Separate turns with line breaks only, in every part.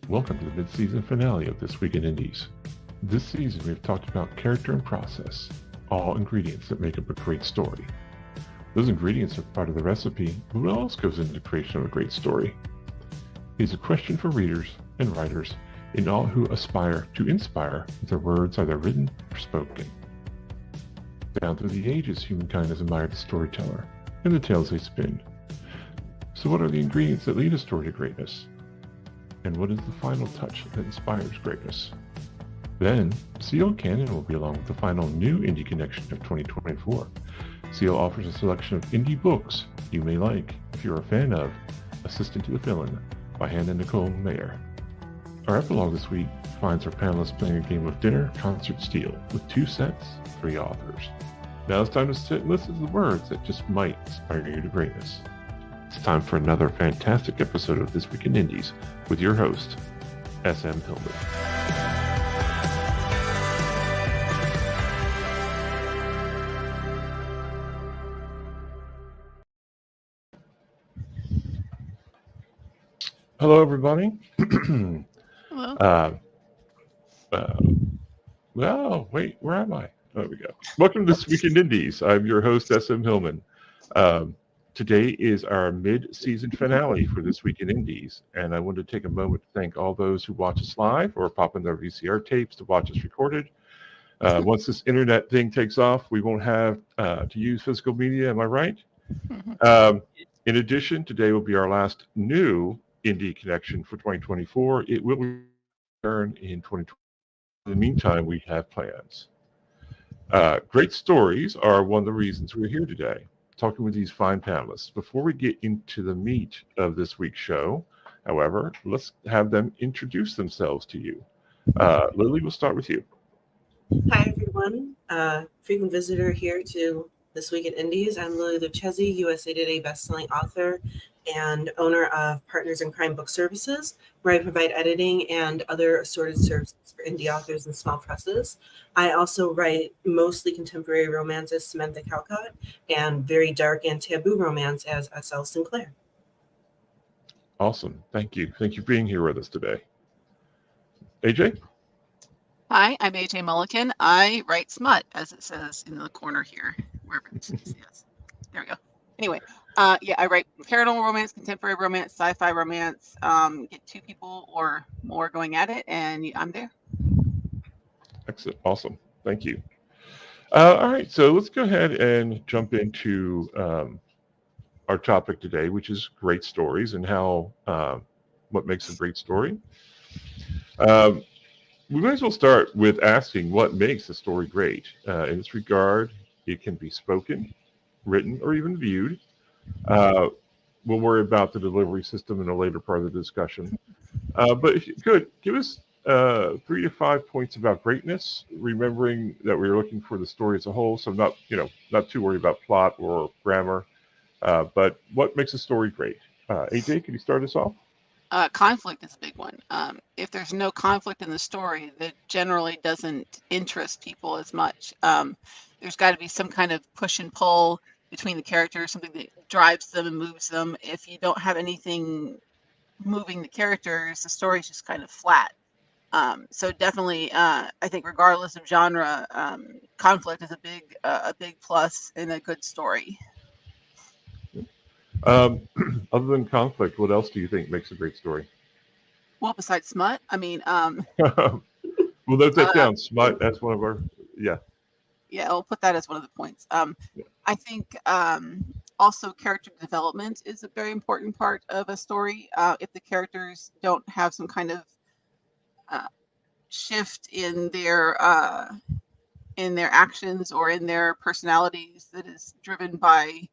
Welcome to the mid-season finale of This Week in Indies. This season we've talked about character and process, all ingredients that make up a great story. Those ingredients are part of the recipe, but what else goes into the creation of a great story? It is a question for readers and writers and all who aspire to inspire with their words either written or spoken. Down through the ages, humankind has admired the storyteller and the tales they spin. So what are the ingredients that lead a story to greatness? And what is the final touch that inspires greatness? Then, Seal Cannon will be along with the final new Indie Connection of 2024. Seal offers a selection of indie books you may like if you're a fan of Assistant to the Villain by Hannah Nicole Mayer. Our epilogue this week finds our panelists playing a game of dinner concert steel with 2 sets, 3 authors. Now it's time to sit and listen to the words that just might inspire you to greatness. It's time for another fantastic episode of This Week in Indies with your host, S.M. Hillman. Hello, everybody.
Hello.
Well, wait, where am I? There we go. Welcome to This Week in Indies. I'm your host, S.M. Hillman. Today is our mid-season finale for This Week in Indies, and I want to take a moment to thank all those who watch us live or pop in their VCR tapes to watch us recorded. Once this internet thing takes off, we won't have to use physical media, am I right? In addition, today will be our last new Indie Connection for 2024. It will return in 2020. In the meantime, we have plans. Great stories are one of the reasons we're here today, talking with these fine panelists. Before we get into the meat of this week's show, however, let's have them introduce themselves to you. Lily, we'll start with you.
Hi, everyone. Frequent visitor here to This Week in Indies. I'm Lily Lucchesi, USA Today bestselling author and owner of Partners in Crime Book Services, where I provide editing and other assorted services for indie authors and small presses. I also write mostly contemporary romance as Samantha Calcott and very dark and taboo romance as S.L. Sinclair.
Awesome. Thank you. Thank you for being here with us today. AJ?
Hi, I'm AJ Mulliken. I write smut, as it says in the corner here, wherever it says. Yes. There we go. Anyway, I write paranormal romance, contemporary romance, sci-fi romance. Get 2 people or more going at it, and I'm there.
Excellent. Awesome. Thank you. All right. So let's go ahead and jump into our topic today, which is great stories and how what makes a great story. We might as well start with asking what makes a story great. In this regard, it can be spoken, written, or even viewed. We'll worry about the delivery system in a later part of the discussion. But if you could, give us 3 to 5 points about greatness, remembering that we're looking for the story as a whole, so not too worried about plot or grammar, but what makes a story great? AJ, can you start us off?
Conflict is a big one. If there's no conflict in the story, that generally doesn't interest people as much. There's got to be some kind of push and pull between the characters, something that drives them and moves them. If you don't have anything moving the characters, the story's just kind of flat. So definitely, I think regardless of genre, conflict is a big plus in a good story.
Other than conflict, what else do you think makes a great story?
Well, besides smut, I mean,
Well, note that down. Smut, that's one of our, yeah.
Yeah, I'll put that as one of the points.
Yeah.
I think also character development is a very important part of a story. If the characters don't have some kind of shift in their actions or in their personalities that is driven by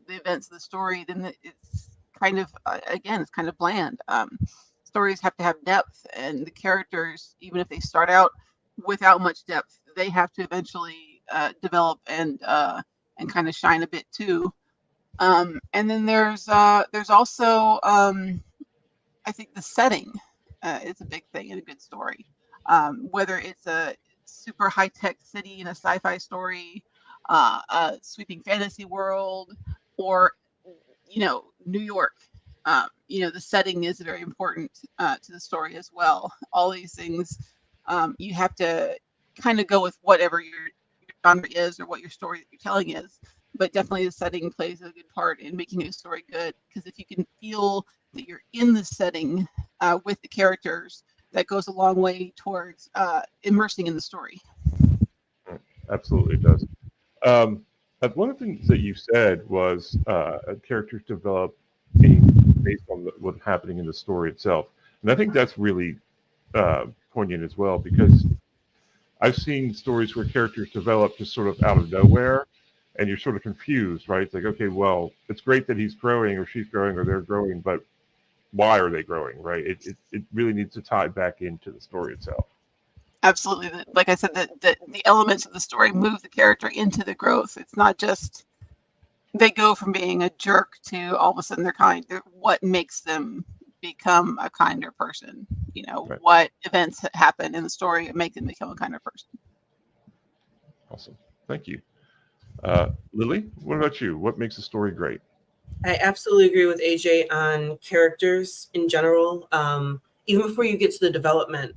the events of the story, then it's kind of it's kind of bland. Stories have to have depth, and the characters, even if they start out without much depth, they have to eventually develop and kind of shine a bit too. And then there's also I think the setting is a big thing in a good story. Whether it's a super high-tech city in a sci-fi story, a sweeping fantasy world, or New York. the setting is very important to the story as well. All these things, you have to kind of go with whatever your genre is or what your story that you're telling is. But definitely the setting plays a good part in making a story good, because if you can feel that you're in the setting with the characters, that goes a long way towards immersing in the story.
Absolutely does. One of the things that you said was characters develop based on what's happening in the story itself. And I think that's really poignant as well, because I've seen stories where characters develop just sort of out of nowhere, and you're sort of confused, right? It's like, okay, well, it's great that he's growing or she's growing or they're growing, but why are they growing, right? It really needs to tie back into the story itself.
Absolutely. Like I said, the elements of the story move the character into the growth. It's not just they go from being a jerk to all of a sudden they're kind. What makes them become a kinder person?
Right.
What events happen in the story that make them become a kinder person?
Awesome. Thank you. Lily, what about you? What makes a story great?
I absolutely agree with AJ on characters in general. Even before you get to the development,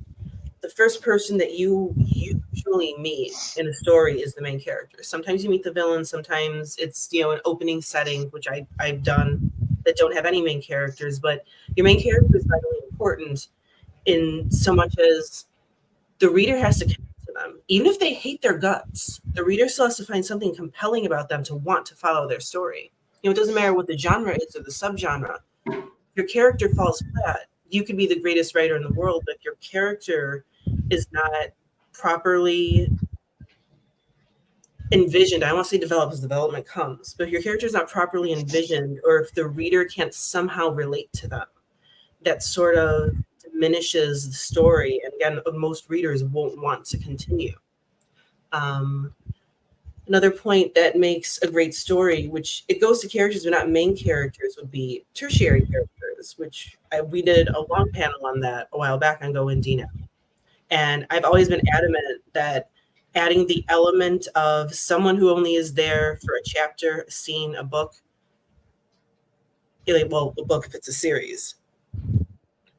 the first person that you usually meet in a story is the main character. Sometimes you meet the villain, sometimes it's an opening setting, which I've done, that don't have any main characters, but your main character is vitally important in so much as the reader has to connect to them. Even if they hate their guts, the reader still has to find something compelling about them to want to follow their story. It doesn't matter what the genre is or the subgenre. If your character falls flat, you could be the greatest writer in the world, but if your character is not properly envisioned, I won't say developed because development comes, but if your character is not properly envisioned, or if the reader can't somehow relate to them, that sort of diminishes the story. And again, most readers won't want to continue. Another point that makes a great story, which it goes to characters but not main characters, would be tertiary characters, which we did a long panel on that a while back on Go Indie Now. And I've always been adamant that adding the element of someone who only is there for a chapter, a scene, a book, well, a book if it's a series,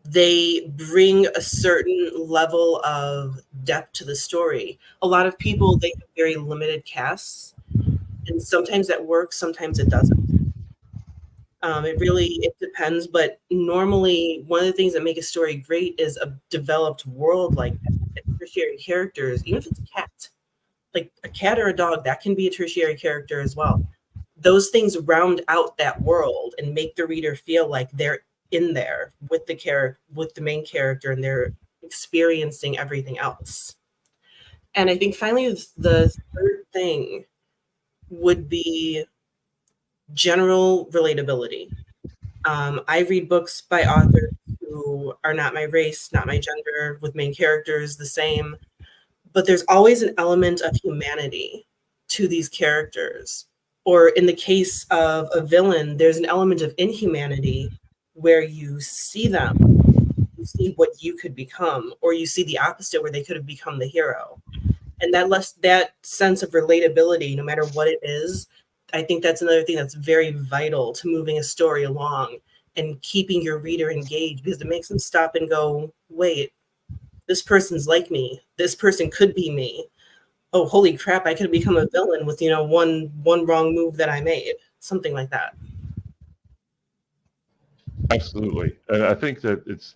they bring a certain level of depth to the story. A lot of people, they have very limited casts, and sometimes that works, sometimes it doesn't. It depends, but normally one of the things that make a story great is a developed world like that. Tertiary characters, even if it's a cat, like a cat or a dog, that can be a tertiary character as well. Those things round out that world and make the reader feel like they're in there with the main character, and they're experiencing everything else. And I think finally the third thing would be general relatability. I read books by authors who are not my race, not my gender, with main characters the same, but there's always an element of humanity to these characters. Or in the case of a villain, there's an element of inhumanity where you see them, you see what you could become, or you see the opposite where they could have become the hero. And that sense of relatability, no matter what it is, I think that's another thing that's very vital to moving a story along and keeping your reader engaged, because it makes them stop and go, wait, this person's like me. This person could be me. Oh, holy crap, I could become a villain with, one wrong move that I made. Something like that.
Absolutely. And I think that it's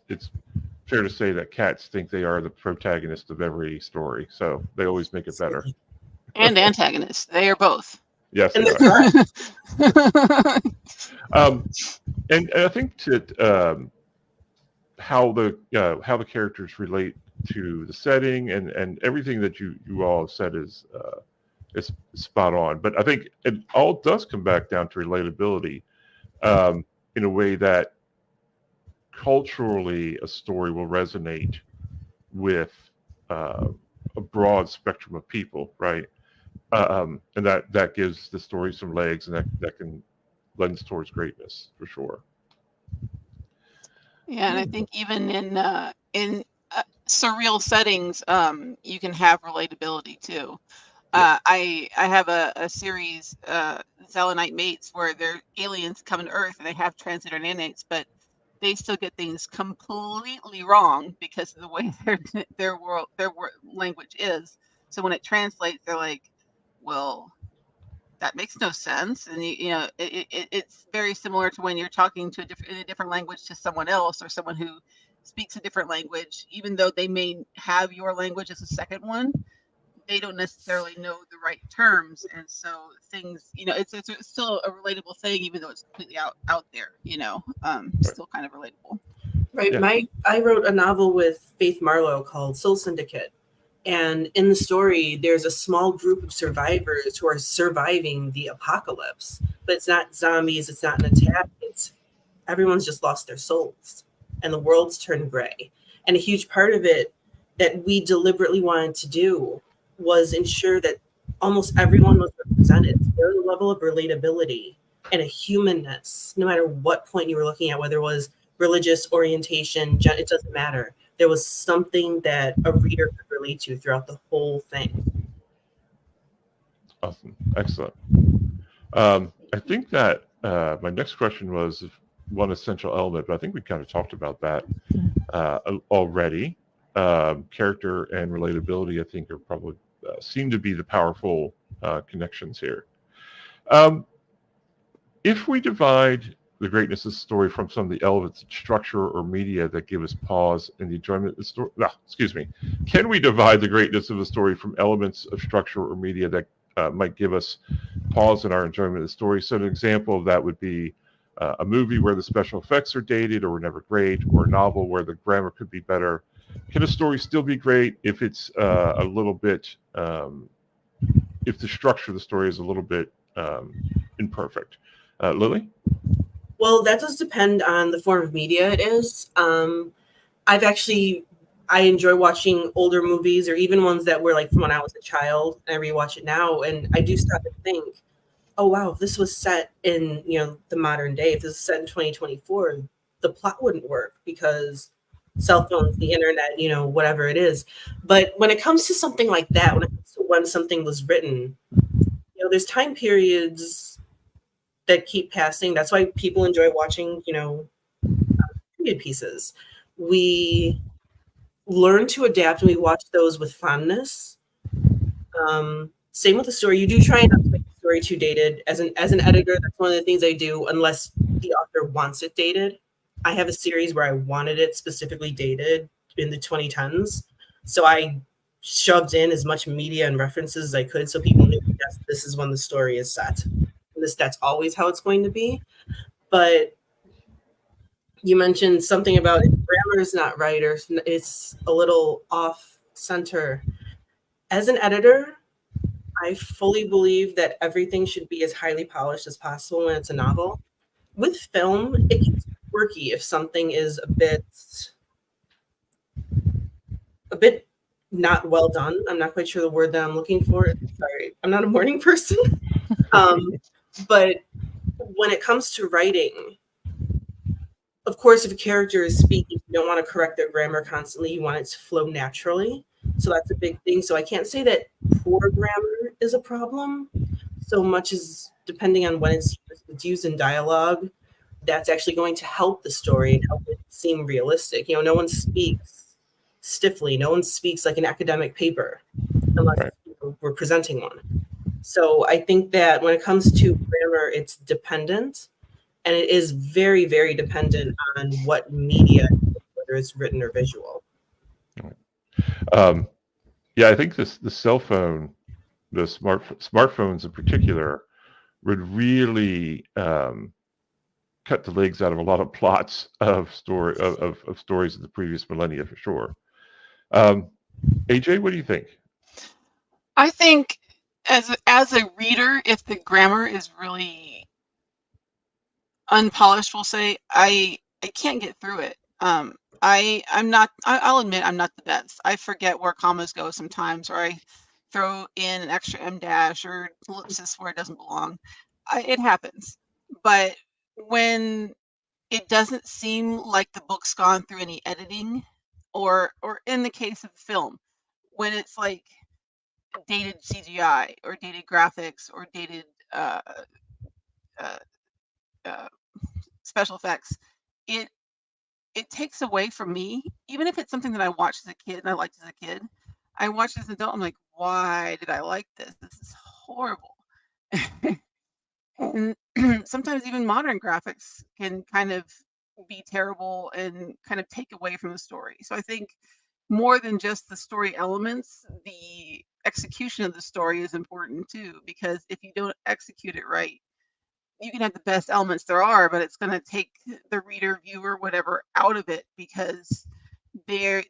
fair to say that cats think they are the protagonist of every story, so they always make it better.
And antagonists. They are both.
Yes, they are. And I think that how the characters relate to the setting and everything that you all have said is spot on. But I think it all does come back down to relatability in a way that culturally a story will resonate with a broad spectrum of people, right? And that gives the story some legs, and that can lend towards greatness for sure.
Yeah, and I think even in surreal settings, you can have relatability too. I have a series, Selenite Mates, where they're aliens coming to Earth and they have transgender nanites, but they still get things completely wrong because of the way their language is. So when it translates, they're like, well, that makes no sense. And it's very similar to when you're talking to in a different language to someone else, or someone who speaks a different language, even though they may have your language as a second one, they don't necessarily know the right terms. And so things, it's still a relatable thing, even though it's completely out there, still kind of relatable.
Right.
Yeah.
I wrote a novel with Faith Marlowe called Soul Syndicate. And in the story, there's a small group of survivors who are surviving the apocalypse. But it's not zombies, it's not an attack, it's everyone's just lost their souls and the world's turned gray. And a huge part of it that we deliberately wanted to do was ensure that almost everyone was represented. There was a level of relatability and a humanness, no matter what point you were looking at, whether it was religious orientation, it doesn't matter. There was something that a reader could relate to throughout the whole thing.
Awesome. Excellent. I think that my next question was one essential element, but I think we kind of talked about that already. Character and relatability, I think, are probably seem to be the powerful connections here. If we divide the greatness of the story from some of the elements of structure or media that give us pause in the enjoyment of the story, can we divide the greatness of a story from elements of structure or media that might give us pause in our enjoyment of the story? So an example of that would be a movie where the special effects are dated or were never great, or a novel where the grammar could be better. Can a story still be great if it's a little bit, if the structure of the story is a little bit imperfect? Lily?
Well, that does depend on the form of media it is. I enjoy watching older movies, or even ones that were like from when I was a child, and I rewatch it now, and I do stop and think, oh wow, if this was set in the modern day, if this is set in 2024, the plot wouldn't work because cell phones, the internet, whatever it is. But when it comes to something like that, when it comes to when something was written, there's time periods that keep passing. That's why people enjoy watching, period pieces. We learn to adapt, and we watch those with fondness. Same with the story. You do try not to make the story too dated. As an editor, that's one of the things I do, unless the author wants it dated. I have a series where I wanted it specifically dated in the 2010s. So I shoved in as much media and references as I could so people knew, yes, this is when the story is set. And that's always how it's going to be. But you mentioned something about if grammar is not right, or it's a little off center. As an editor, I fully believe that everything should be as highly polished as possible when it's a novel. With film, it gets quirky if something is a bit not well done. I'm not quite sure the word that I'm looking for. Sorry, I'm not a morning person. But when it comes to writing, of course, if a character is speaking, you don't want to correct their grammar constantly. You want it to flow naturally. So that's a big thing. So I can't say that poor grammar is a problem so much as, depending on when it's used in dialogue, that's actually going to help the story and help it seem realistic. No one speaks stiffly. No one speaks like an academic paper unless we're presenting one. So I think that when it comes to grammar, it's dependent. And it is very, very dependent on what media, whether it's written or visual.
Yeah, I think the cell phone, the smartphones in particular, would really cut the legs out of a lot of plots of stories of the previous millennia, for sure. AJ, what do you think?
I think as a reader, if the grammar is really unpolished, we'll say, I can't get through it. I'll admit I'm not the best. I forget where commas go sometimes, or I throw in an extra em dash or ellipsis where it doesn't belong. It happens. But when it doesn't seem like the book's gone through any editing, or in the case of film, when it's like dated CGI or dated graphics or dated uh, uh, special effects, it it takes away from me, even if it's something that I watched as a kid and I liked as a kid. I watched as an adult, I'm like, why did I like this? This is horrible. And sometimes even modern graphics can kind of be terrible and kind of take away from the story. So I think more than just the story elements, the execution of the story is important too, because if you don't execute it right, you can have the best elements there are, but it's going to take the reader, viewer, whatever out of it because they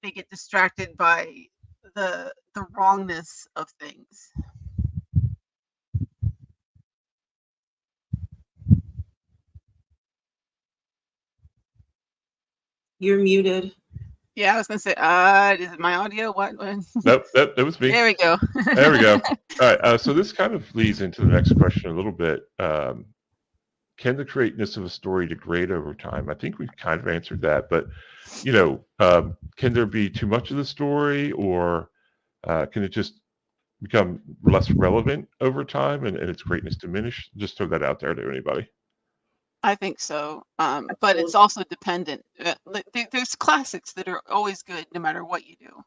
get distracted by the wrongness of things.
You're muted.
Yeah, I was gonna say, is it my audio? What?
Nope, that was me.
There we go.
There we go. All right, so this kind of leads into the next question a little bit. Can the greatness of a story degrade over time? I think we've kind of answered that, but can there be too much of the story, or can it just become less relevant over time and its greatness diminish? Just throw that out there to anybody.
I think so, but it's also dependent. There's classics that are always good no matter what you do.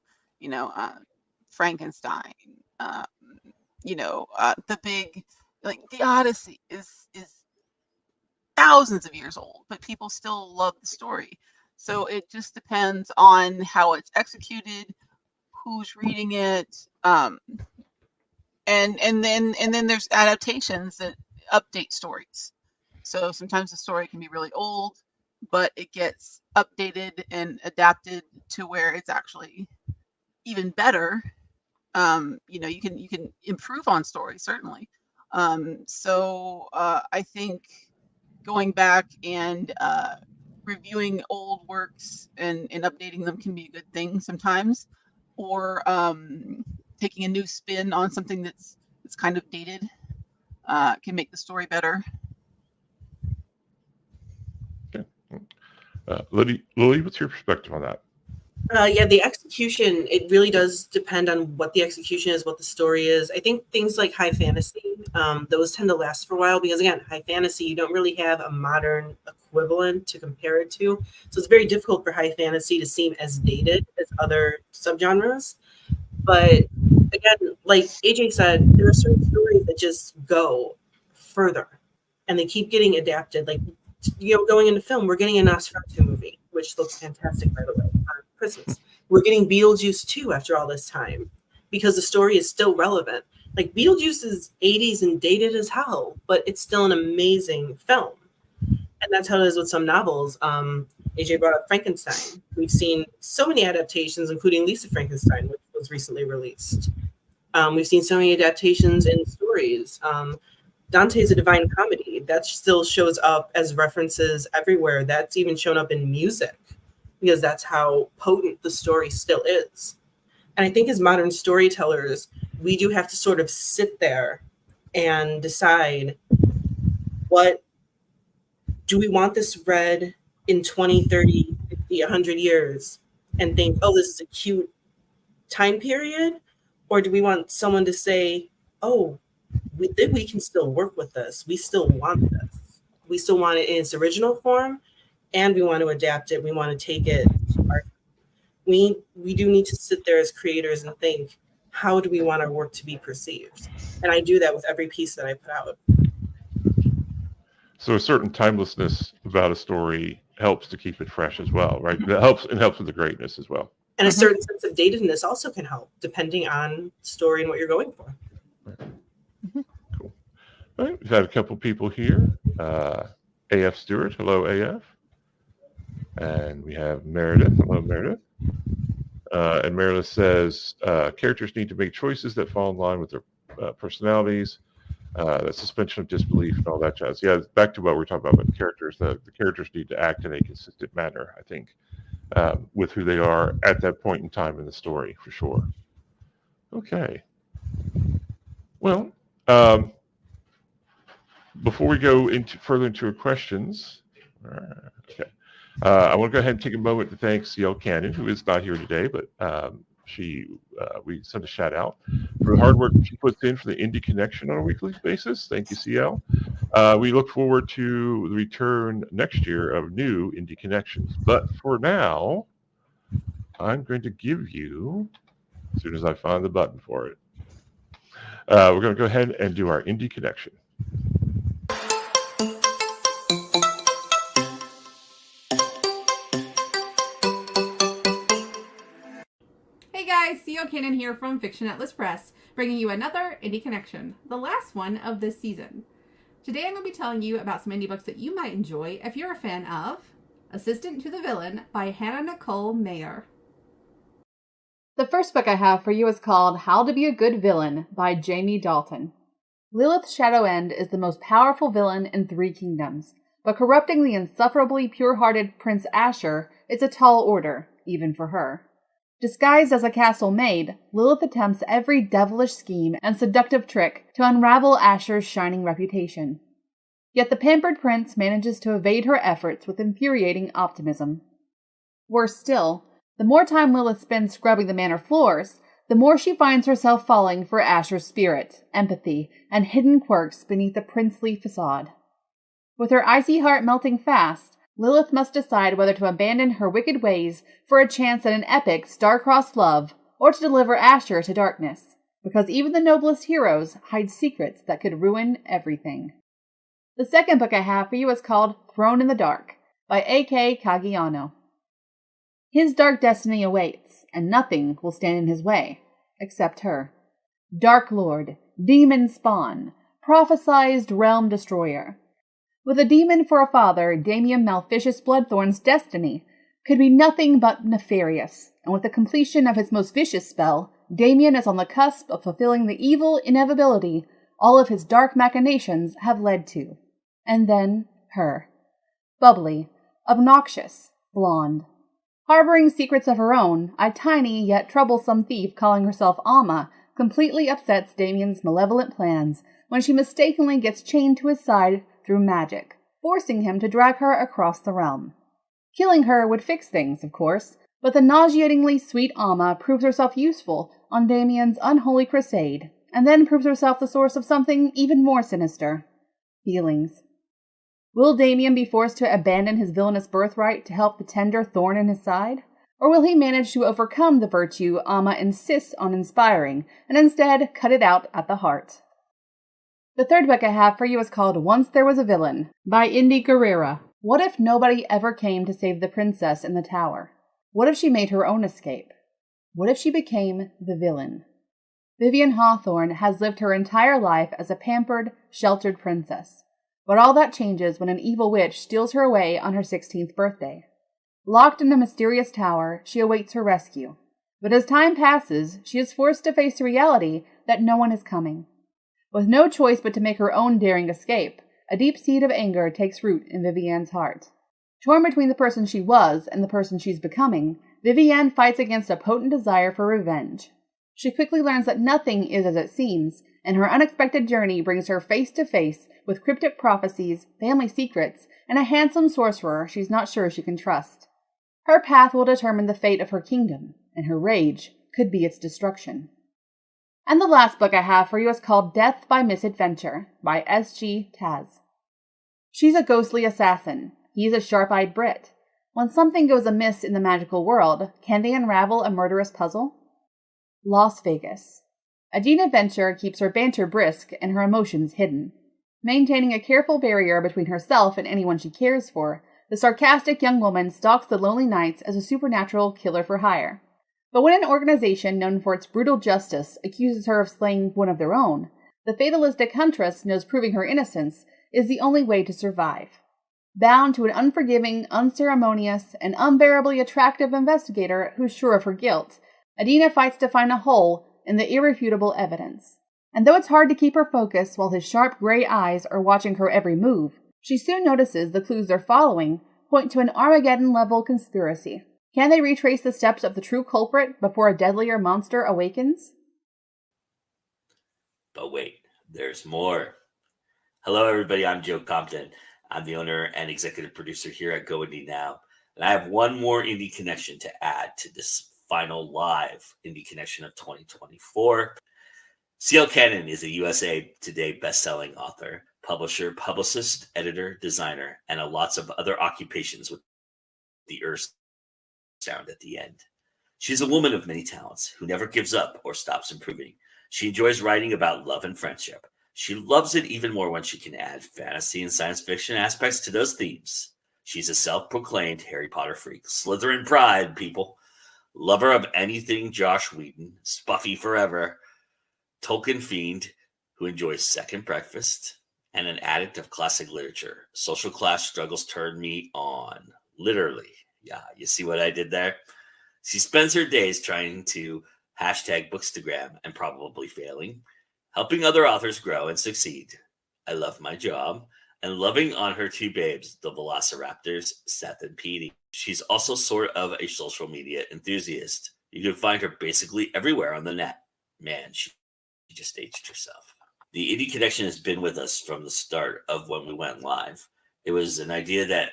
Frankenstein. The big, like the Odyssey is thousands of years old, but people still love the story. So it just depends on how it's executed, who's reading it, and then there's adaptations that update stories. So sometimes the story can be really old, but it gets updated and adapted to where it's actually even better. You can improve on stories certainly. I think going back and reviewing old works and updating them can be a good thing sometimes, or taking a new spin on something that's kind of dated can make the story better.
Lily, what's your perspective on that?
The execution, it really does depend on what the execution is, what the story is. I think things like high fantasy, those tend to last for a while because, again, high fantasy, you don't really have a modern equivalent to compare it to. So it's very difficult for high fantasy to seem as dated as other subgenres. But again, like AJ said, there are certain stories that just go further and they keep getting adapted. Like, going into film, we're getting a Nosferatu movie, which looks fantastic, by the way, on Christmas. We're getting Beetlejuice 2 after all this time because the story is still relevant. Like, Beetlejuice is 80s and dated as hell, but it's still an amazing film. And that's how it is with some novels. AJ brought up Frankenstein. We've seen so many adaptations, including Lisa Frankenstein, which was recently released. We've seen so many adaptations in stories. Dante's A Divine Comedy, that still shows up as references everywhere. That's even shown up in music because that's how potent the story still is. And I think as modern storytellers, we do have to sort of sit there and decide, what do we want this read in 20, 30, 50, 100 years and think, oh, this is a cute time period? Or do we want someone to say, oh, we can still work with this. We still want this. We still want it in its original form, and we want to adapt it. We want to take it. We do need to sit there as creators and think, how do we want our work to be perceived? And I do that with every piece that I put out.
So a certain timelessness about a story helps to keep it fresh as well, right? It helps with the greatness as well.
And a certain sense of datedness also can help, depending on story and what you're going for.
Cool. All right, we've had a couple people here. AF Stewart, hello AF. And we have Meredith, hello Meredith. And Meredith says, characters need to make choices that fall in line with their personalities, the suspension of disbelief and all that jazz. Yeah, back to what we're talking about with characters. The characters need to act in a consistent manner, I think, with who they are at that point in time in the story, for sure. Okay. Well, before we go further into your questions, okay, I want to go ahead and take a moment to thank CL Cannon, who is not here today, but We send a shout out for the hard work she puts in for the Indie Connection on a weekly basis. Thank you, CL. We look forward to the return next year of new Indie Connections. But for now, I'm going to give you, as soon as I find the button for it, we're going to go ahead and do our Indie Connection.
Hey guys, C.O. Cannon here from Fiction Atlas Press, bringing you another Indie Connection, the last one of this season. Today I'm going to be telling you about some indie books that you might enjoy if you're a fan of Assistant to the Villain by Hannah Nicole Mayer. The first book I have for you is called How to Be a Good Villain by Jamie Dalton. Lilith Shadowend is the most powerful villain in Three Kingdoms, but corrupting the insufferably pure-hearted Prince Asher is a tall order, even for her. Disguised as a castle maid, Lilith attempts every devilish scheme and seductive trick to unravel Asher's shining reputation. Yet the pampered prince manages to evade her efforts with infuriating optimism. Worse still, the more time Lilith spends scrubbing the manor floors, the more she finds herself falling for Asher's spirit, empathy, and hidden quirks beneath the princely facade. With her icy heart melting fast, Lilith must decide whether to abandon her wicked ways for a chance at an epic star-crossed love, or to deliver Asher to darkness, because even the noblest heroes hide secrets that could ruin everything. The second book I have for you is called Thrown in the Dark by A.K. Caggiano. His dark destiny awaits, and nothing will stand in his way, except her. Dark Lord, demon spawn, prophesized realm destroyer. With a demon for a father, Damien Malficious Bloodthorn's destiny could be nothing but nefarious, and with the completion of his most vicious spell, Damien is on the cusp of fulfilling the evil inevitability all of his dark machinations have led to. And then, her. Bubbly, obnoxious, blonde. Harboring secrets of her own, a tiny yet troublesome thief calling herself Alma completely upsets Damien's malevolent plans when she mistakenly gets chained to his side through magic, forcing him to drag her across the realm. Killing her would fix things, of course, but the nauseatingly sweet Alma proves herself useful on Damien's unholy crusade, and then proves herself the source of something even more sinister. Feelings. Will Damien be forced to abandon his villainous birthright to help the tender thorn in his side? Or will he manage to overcome the virtue Alma insists on inspiring, and instead cut it out at the heart? The third book I have for you is called Once There Was a Villain by Indy Guerrera. What if nobody ever came to save the princess in the tower? What if she made her own escape? What if she became the villain? Vivian Hawthorne has lived her entire life as a pampered, sheltered princess. But all that changes when an evil witch steals her away on her 16th birthday. Locked in a mysterious tower, she awaits her rescue. But as time passes, she is forced to face the reality that no one is coming. With no choice but to make her own daring escape, a deep seed of anger takes root in Vivianne's heart. Torn between the person she was and the person she's becoming, Vivianne fights against a potent desire for revenge. She quickly learns that nothing is as it seems, and her unexpected journey brings her face to face with cryptic prophecies, family secrets, and a handsome sorcerer she's not sure she can trust. Her path will determine the fate of her kingdom, and her rage could be its destruction. And the last book I have for you is called Death by Misadventure by S.G. Taz. She's a ghostly assassin. He's a sharp-eyed Brit. When something goes amiss in the magical world, can they unravel a murderous puzzle? Las Vegas. Adina Venture keeps her banter brisk and her emotions hidden. Maintaining a careful barrier between herself and anyone she cares for, the sarcastic young woman stalks the lonely nights as a supernatural killer for hire. But when an organization known for its brutal justice accuses her of slaying one of their own, the fatalistic huntress knows proving her innocence is the only way to survive. Bound to an unforgiving, unceremonious, and unbearably attractive investigator who's sure of her guilt, Adina fights to find a hole in the irrefutable evidence. And though it's hard to keep her focus while his sharp gray eyes are watching her every move, she soon notices the clues they're following point to an Armageddon-level conspiracy. Can they retrace the steps of the true culprit before a deadlier monster awakens?
But wait, there's more. Hello, everybody. I'm Joe Compton. I'm the owner and executive producer here at Go Indie Now. And I have one more indie connection to add to this final live Indie Connection of 2024. C.L. Cannon is a USA Today best-selling author, publisher, publicist, editor, designer, and lots of other occupations with the Earth sound at the end. She's a woman of many talents who never gives up or stops improving. She enjoys writing about love and friendship. She loves it even more when she can add fantasy and science fiction aspects to those themes. She's a self-proclaimed Harry Potter freak, Slytherin pride, people, lover of anything Josh Whedon, Spuffy forever, Tolkien fiend who enjoys second breakfast, and an addict of classic literature. Social class struggles turn me on, literally. Yeah, you see what I did there? She spends her days trying to hashtag Bookstagram and probably failing, helping other authors grow and succeed. I love my job and loving on her two babes, the Velociraptors, Seth and Petey. She's also sort of a social media enthusiast. You can find her basically everywhere on the net. Man, she just aged herself. The Indie Connection has been with us from the start of when we went live. It was an idea that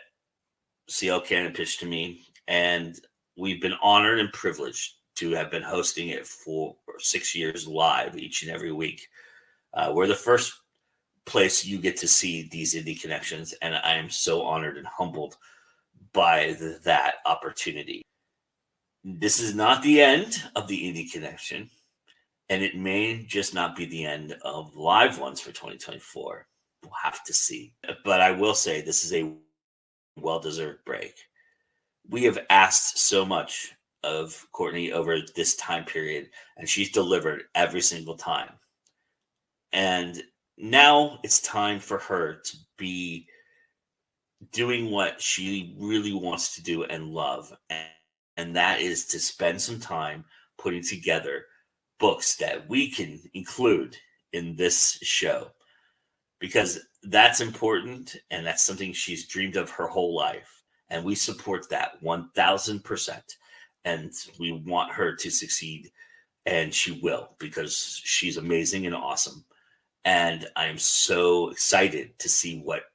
C.L. Cannon pitched to me, and we've been honored and privileged to have been hosting it for 6 years live each and every week. We're the first place you get to see these Indie Connections, and I am so honored and humbled by that opportunity. This is not the end of the Indie Connection, and it may just not be the end of live ones for 2024. We'll have to see. But I will say this is a well-deserved break. We have asked so much of Courtney over this time period, and she's delivered every single time. And now it's time for her to be doing what she really wants to do and love. And that is to spend some time putting together books that we can include in this show, because that's important and that's something she's dreamed of her whole life. And we support that 1000%. And we want her to succeed, and she will, because she's amazing and awesome. And I am so excited to see what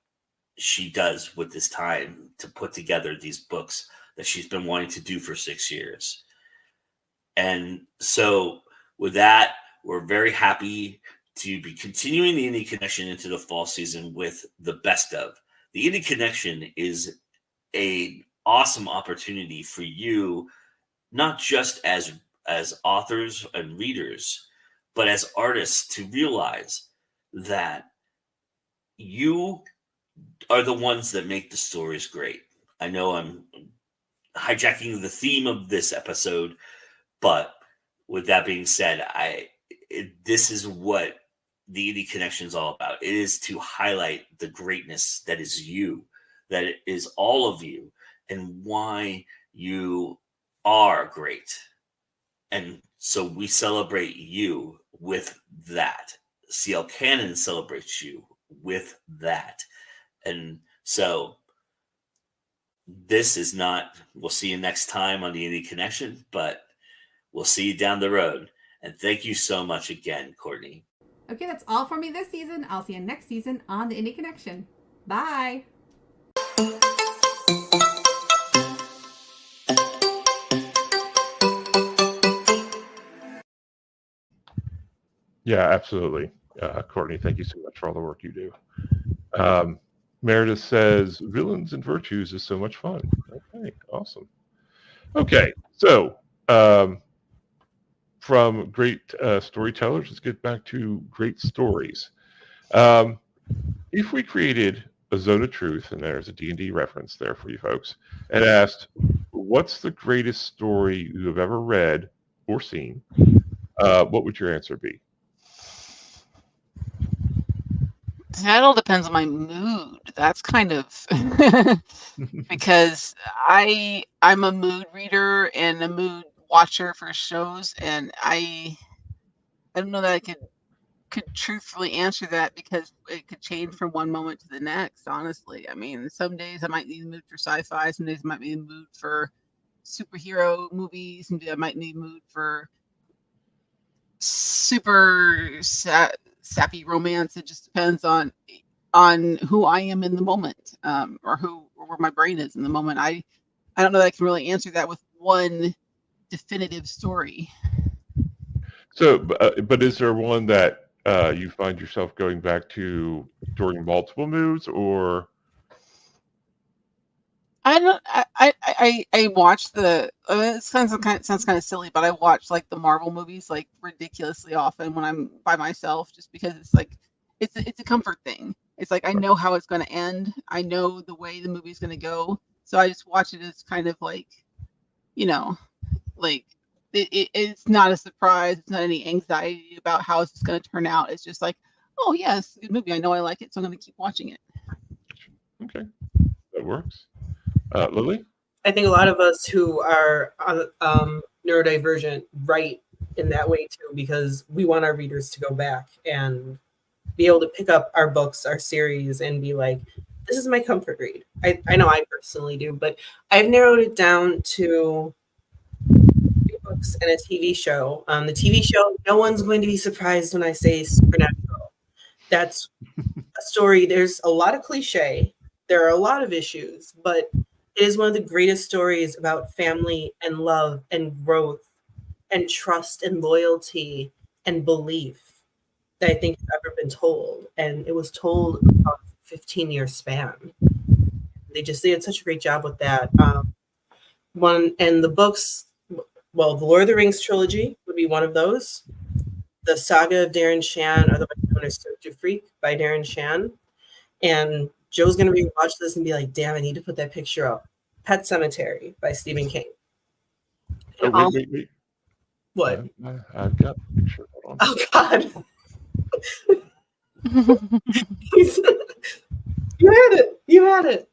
she does with this time to put together these books that she's been wanting to do for 6 years. And so with that, we're very happy to be continuing the Indie Connection into the fall season with the best of. The Indie Connection is an awesome opportunity for you, not just as authors and readers, but as artists, to realize that you are the ones that make the stories great. I know I'm hijacking the theme of this episode, but with that being said, this is what the Indie Connection is all about. It is to highlight the greatness that is you, that it is all of you, and why you are great. And so we celebrate you with that. C.L. Cannon celebrates you with that. And so this is not, we'll see you next time on the Indie Connection, but we'll see you down the road. And thank you so much again, Courtney.
Okay, that's all for me this season. I'll see you next season on the Indie Connection. Bye.
Yeah, absolutely. Courtney, thank you so much for all the work you do. Meredith says, Villains and Virtues is so much fun. Okay, awesome. Okay, so from great storytellers, let's get back to great stories. If we created a zone of truth, and there's a D&D reference there for you folks, and asked, what's the greatest story you have ever read or seen, what would your answer be?
That all depends on my mood. That's kind of because I'm a mood reader and a mood watcher for shows, and I don't know that I could truthfully answer that, because it could change from one moment to the next, honestly. I mean, some days I might need a mood for sci-fi, some days I might be in the mood for superhero movies, some days I might need a mood for super sappy romance. It just depends on who I am in the moment, or where my brain is in the moment. I don't know that I can really answer that with one definitive story.
So, but is there one that you find yourself going back to during multiple moves, or?
I don't. I watch the. It sounds kind of silly, but I watch like the Marvel movies like ridiculously often when I'm by myself, just because it's like it's a comfort thing. It's like I know how it's going to end. I know the way the movie's going to go, so I just watch it as kind of like, like it's not a surprise. It's not any anxiety about how it's going to turn out. It's just like, oh yeah, it's a good movie. I know I like it, so I'm going to keep watching it.
Okay, that works. Lily?
I think a lot of us who are neurodivergent write in that way too, because we want our readers to go back and be able to pick up our books, our series, and be like, this is my comfort read. I know I personally do, but I've narrowed it down to 3 books and a TV show. The TV show, no one's going to be surprised when I say Supernatural. That's a story. There's a lot of cliche. There are a lot of issues, but it is one of the greatest stories about family and love and growth and trust and loyalty and belief that I think has ever been told. And it was told about a 15-year span. They did such a great job with that. One and the books, well, the Lord of the Rings trilogy would be one of those. The Saga of Darren Shan, otherwise known as Surtur Freak by Darren Shan. And Joe's going to rewatch this and be like, damn, I need to put that picture up. Pet Cemetery by Stephen King.
Wait.
What?
I've got the picture. Hold on.
Oh, God. You had it.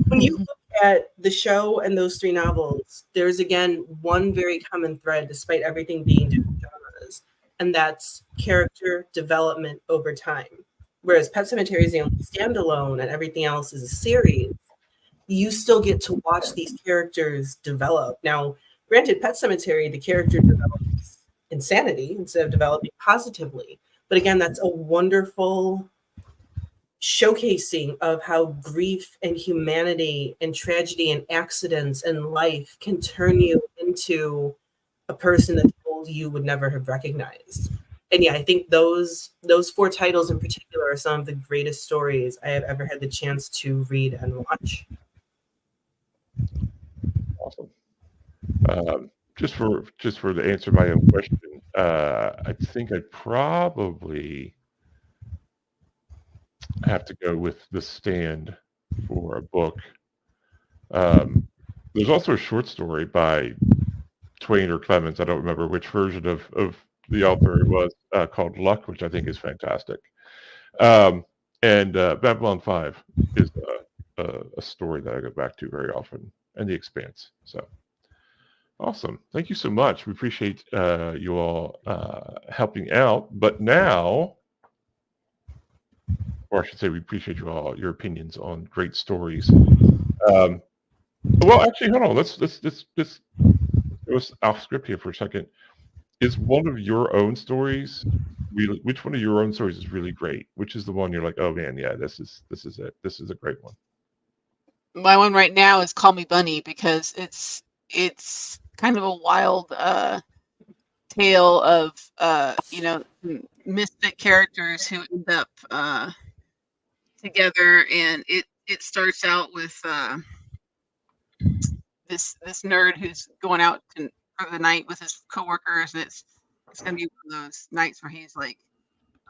When you look at the show and those 3 novels, there's, again, one very common thread, despite everything being different genres, and that's character development over time. Whereas Pet Cemetery is the only standalone and everything else is a series, you still get to watch these characters develop. Now, granted, Pet Cemetery, the character develops insanity instead of developing positively. But again, that's a wonderful showcasing of how grief and humanity and tragedy and accidents and life can turn you into a person that you would never have recognized. And yeah, I think those 4 titles in particular are some of the greatest stories I have ever had the chance to read and watch.
Awesome. Just for the answer to my own question, I think I'd probably have to go with The Stand for a book. There's also a short story by Twain or Clemens. I don't remember which version of the author it was, called Luck, which I think is fantastic. And Babylon 5 is a story that I go back to very often, and The Expanse. So awesome. Thank you so much. We appreciate you all helping out. But now, or I should say, we appreciate you all, your opinions on great stories. Well, actually, hold on. Let's it was off script here for a second. Is one of your own stories really? Which one of your own stories is really great? Which is the one you're like, oh man, yeah, this is it. This is a great one.
My one right now is Call Me Bunny, because it's kind of a wild tale of misfit characters who end up together, and it starts out with this nerd who's going out for the night with his coworkers, and it's gonna be one of those nights where he's like,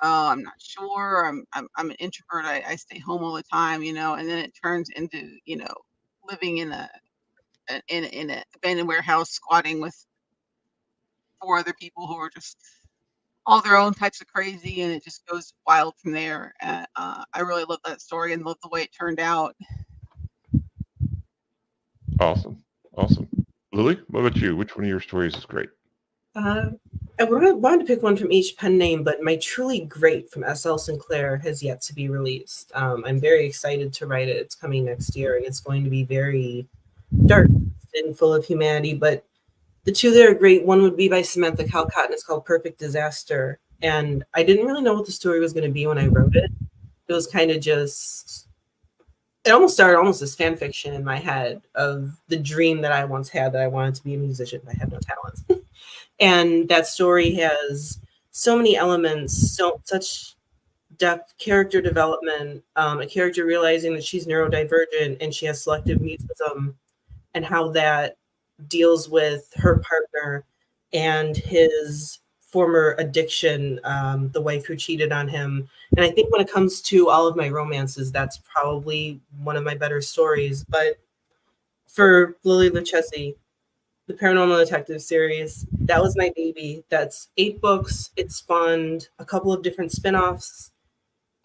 oh, I'm not sure, I'm an introvert, I stay home all the time, and then it turns into living in an abandoned warehouse, squatting with 4 other people who are just all their own types of crazy, and it just goes wild from there. I really love that story and love the way it turned out.
Awesome. Lily, what about you? Which one of your stories is great?
I wanted to pick one from each pen name, but my truly great from S.L. Sinclair has yet to be released. I'm very excited to write it. It's coming next year, and it's going to be very dark and full of humanity. But the 2 that are great, one would be by Samantha Calcott, and it's called Perfect Disaster. And I didn't really know what the story was going to be when I wrote it. It was kind of just it almost started almost as fan fiction in my head of the dream that I once had that I wanted to be a musician, but I had no talent. And that story has so many elements, such depth, character development, a character realizing that she's neurodivergent and she has selective mutism, and how that deals with her partner and his former addiction, the wife who cheated on him. And I think when it comes to all of my romances, that's probably one of my better stories. But for Lily Lucchesi, the Paranormal Detective series, that was my baby. That's 8 books. It spawned a couple of different spin-offs,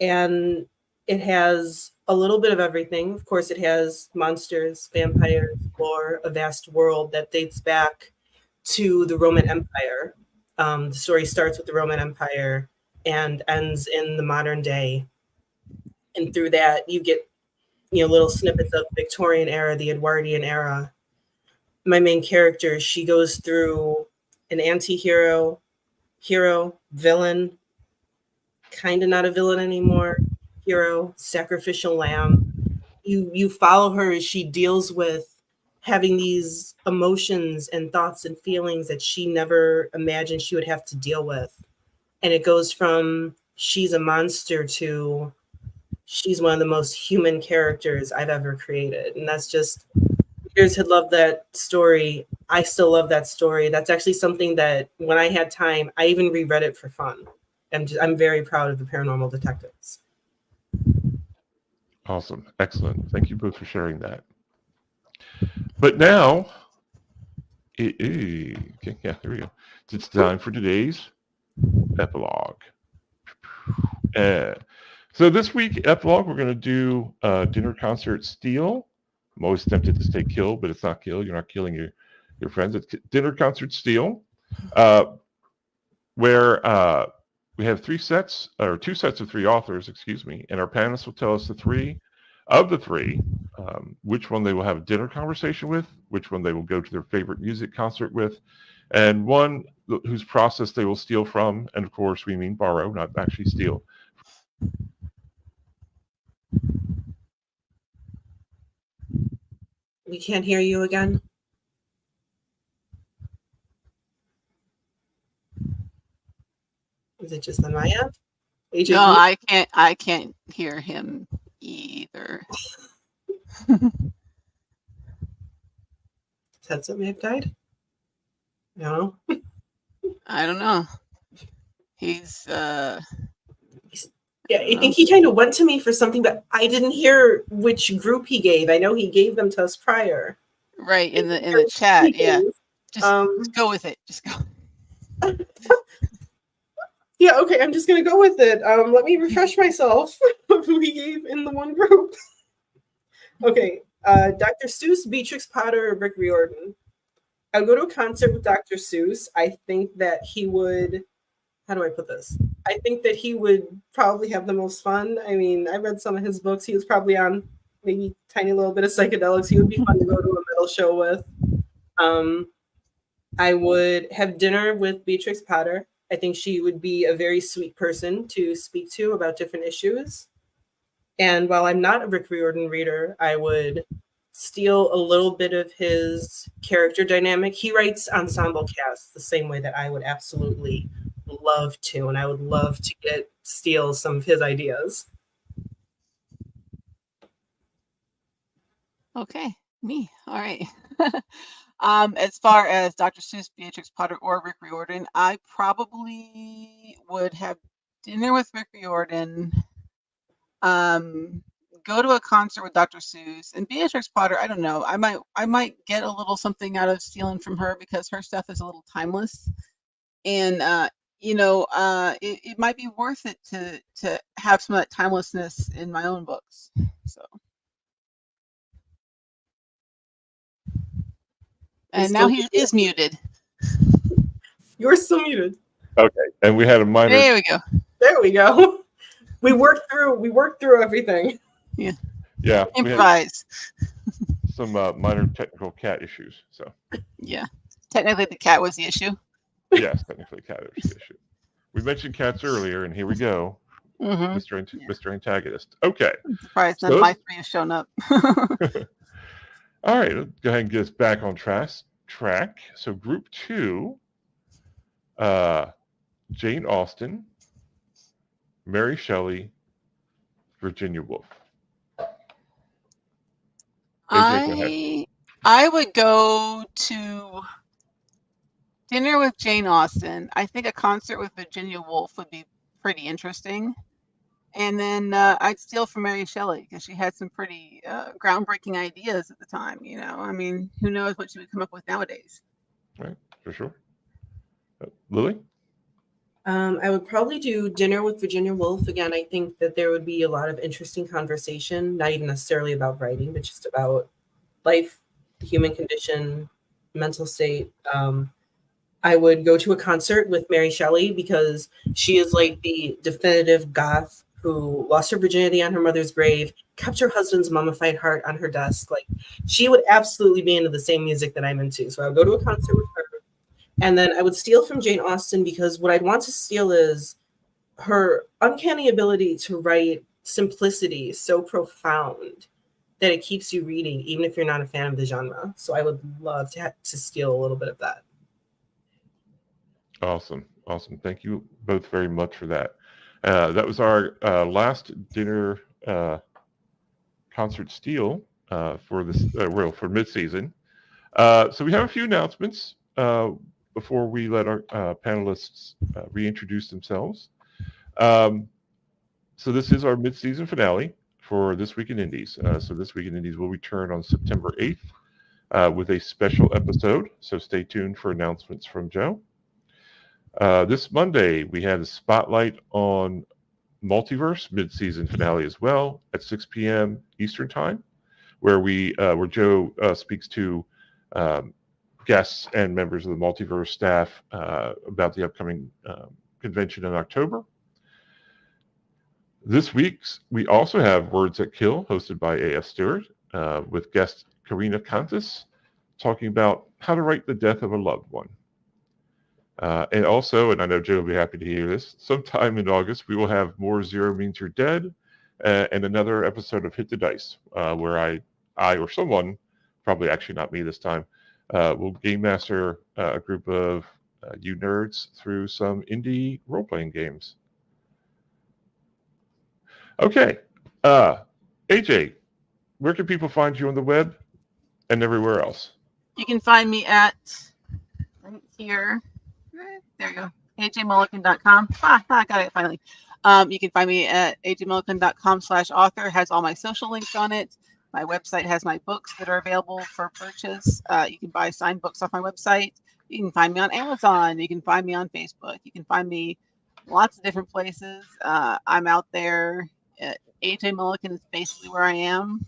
and it has a little bit of everything. Of course, it has monsters, vampires, lore, a vast world that dates back to the Roman Empire. The story starts with the Roman Empire and ends in the modern day. And through that, you get little snippets of the Victorian era, the Edwardian era. My main character, she goes through an anti-hero, hero, villain, kind of not a villain anymore, hero, sacrificial lamb. You follow her as she deals with having these emotions and thoughts and feelings that she never imagined she would have to deal with. And it goes from she's a monster to she's one of the most human characters I've ever created. And that's just, readers had loved that story. I still love that story. That's actually something that when I had time, I even reread it for fun. I'm very proud of the Paranormal Detectives.
Awesome. Excellent. Thank you both for sharing that. But now, okay, yeah, here we go. It's time for today's epilogue. So this week, epilogue, we're going to do Dinner Concert Steal. I'm always tempted to say kill, but it's not kill. You're not killing your friends. It's Dinner Concert Steal, where we have 2 sets of 3 authors, and our panelists will tell us the 3 of the 3, which one they will have a dinner conversation with, which one they will go to their favorite music concert with, and one whose process they will steal from, and of course we mean borrow, not actually steal.
We can't hear you again. Is it just on my end? AJ,
No, I can't hear him either.
His headset may have died. No.
I don't know. He's
Yeah, I think he kind of went to me for something, but I didn't hear which group he gave. I know he gave them to us prior.
right in the chat. Yeah, just go with it. Just go.
Yeah, okay, I'm just gonna go with it. Let me refresh myself of who he gave in the one group. Okay, Dr. Seuss, Beatrix Potter, or Rick Riordan. I would go to a concert with Dr. Seuss. I think that he would, how do I put this? I think that he would probably have the most fun. I mean, I read some of his books. He was probably on maybe a tiny little bit of psychedelics. He would be fun to go to a metal show with. I would have dinner with Beatrix Potter. I think she would be a very sweet person to speak to about different issues. And while I'm not a Rick Riordan reader, I would steal a little bit of his character dynamic. He writes ensemble casts the same way that I would absolutely love to, and I would love to steal some of his ideas.
Okay, me. All right. As far as Dr. Seuss, Beatrix Potter, or Rick Riordan, I probably would have dinner with Rick Riordan, go to a concert with Dr. Seuss, and Beatrix Potter. I don't know. I might get a little something out of stealing from her because her stuff is a little timeless, and it might be worth it to have some of that timelessness in my own books. So. And now he is muted.
You're still muted.
Okay, and we had a minor.
There we go.
There we go. We worked through everything.
Yeah.
Yeah.
Improvise.
Some minor technical cat issues. So.
Yeah. Technically, the cat was the issue.
Yes, technically, cat was the issue. We mentioned cats earlier, and here we go. Mr. Antagonist. Okay.
I'm surprised none
So
of my three have shown up.
all right, let's go ahead and get us back on track. So group 2, Jane Austen, Mary Shelley, Virginia Woolf. AJ, go ahead.
I would go to dinner with Jane Austen. I think a concert with Virginia Woolf would be pretty interesting. And then I'd steal from Mary Shelley because she had some pretty groundbreaking ideas at the time. I mean, who knows what she would come up with nowadays?
Right, for sure. Lily?
I would probably do dinner with Virginia Woolf. Again, I think that there would be a lot of interesting conversation, not even necessarily about writing, but just about life, the human condition, mental state. I would go to a concert with Mary Shelley because she is like the definitive goth who lost her virginity on her mother's grave, kept her husband's mummified heart on her desk. Like, she would absolutely be into the same music that I'm into. So I would go to a concert with her. And then I would steal from Jane Austen because what I'd want to steal is her uncanny ability to write simplicity so profound that it keeps you reading, even if you're not a fan of the genre. So I would love to steal a little bit of that.
Awesome. Thank you both very much for that. That was our last dinner concert steal for this for mid-season. So we have a few announcements before we let our panelists reintroduce themselves. So this is our mid-season finale for This Week in Indies. So This Week in Indies will return on September 8th with a special episode. So stay tuned for announcements from Joe. This Monday, we had a spotlight on Multiverse mid-season finale as well at 6 p.m. Eastern Time, where Joe speaks to guests and members of the Multiverse staff about the upcoming convention in October. This week, we also have Words That Kill, hosted by A.F. Stewart, with guest Karina Kantas, talking about how to write the death of a loved one. And also, and I know Joe will be happy to hear this, sometime in August, we will have more Zero Means You're Dead and another episode of Hit the Dice, where I or someone, probably actually not me this time, will game master a group of you nerds through some indie role-playing games. Okay. AJ, where can people find you on the web and everywhere else?
You can find me at right here. There you go. ajmulligan.com. I got it finally. You can find me at ajmulligan.com/author. It has all my social links on it. My website has my books that are available for purchase. You can buy signed books off my website. You can find me on Amazon. You can find me on Facebook. You can find me lots of different places. I'm out there. AJ Mulligan is basically where I am.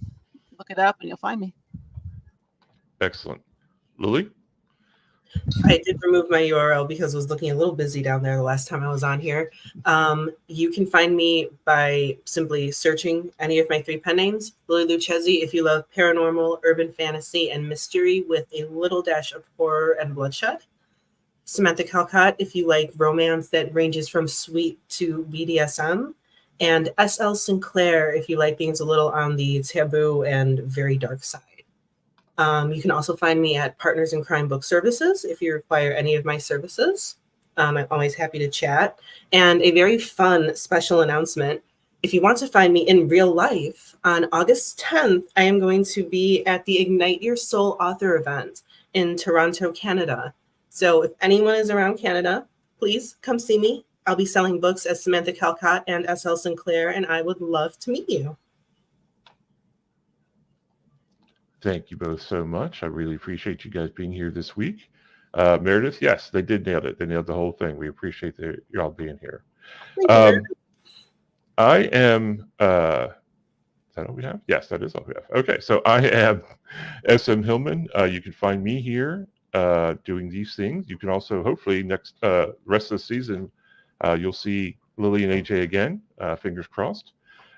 Look it up and you'll find me.
Excellent. Lily?
I did remove my URL because I was looking a little busy down there the last time I was on here. You can find me by simply searching any of my 3 pen names. Lily Lucchesi, if you love paranormal, urban fantasy, and mystery with a little dash of horror and bloodshed. Samantha Calcott, if you like romance that ranges from sweet to BDSM. And S.L. Sinclair, if you like things a little on the taboo and very dark side. You can also find me at Partners in Crime Book Services if you require any of my services. I'm always happy to chat. And a very fun special announcement. If you want to find me in real life, on August 10th, I am going to be at the Ignite Your Soul author event in Toronto, Canada. So if anyone is around Canada, please come see me. I'll be selling books as Samantha Calcott and S.L. Sinclair, and I would love to meet you.
Thank you both so much. I really appreciate you guys being here this week. Meredith, yes, they did nail it. They nailed the whole thing. We appreciate y'all being here. I am, is that all we have? Yes, that is all we have. Okay, so I am SM Hillman. You can find me here doing these things. You can also, hopefully, rest of the season, you'll see Lily and AJ again, fingers crossed.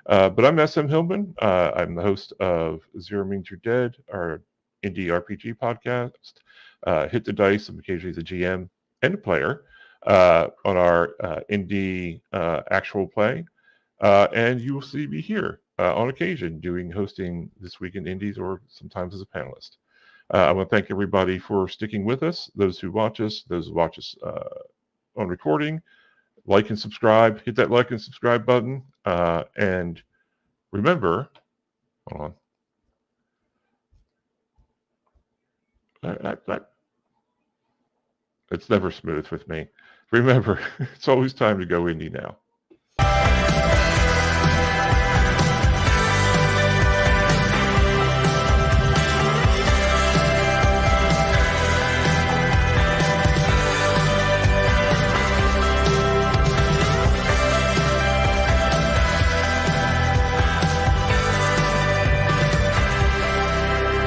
But I'm SM Hillman. I'm the host of Zero Means You're Dead, our indie RPG podcast. Hit the Dice. I'm occasionally the GM and the player on our indie actual play. And you will see me here on occasion hosting This Week in Indies or sometimes as a panelist. I want to thank everybody for sticking with us, those who watch us on recording. Like and subscribe. Hit that like and subscribe button. And remember, hold on. It's never smooth with me. Remember, it's always time to go indie now.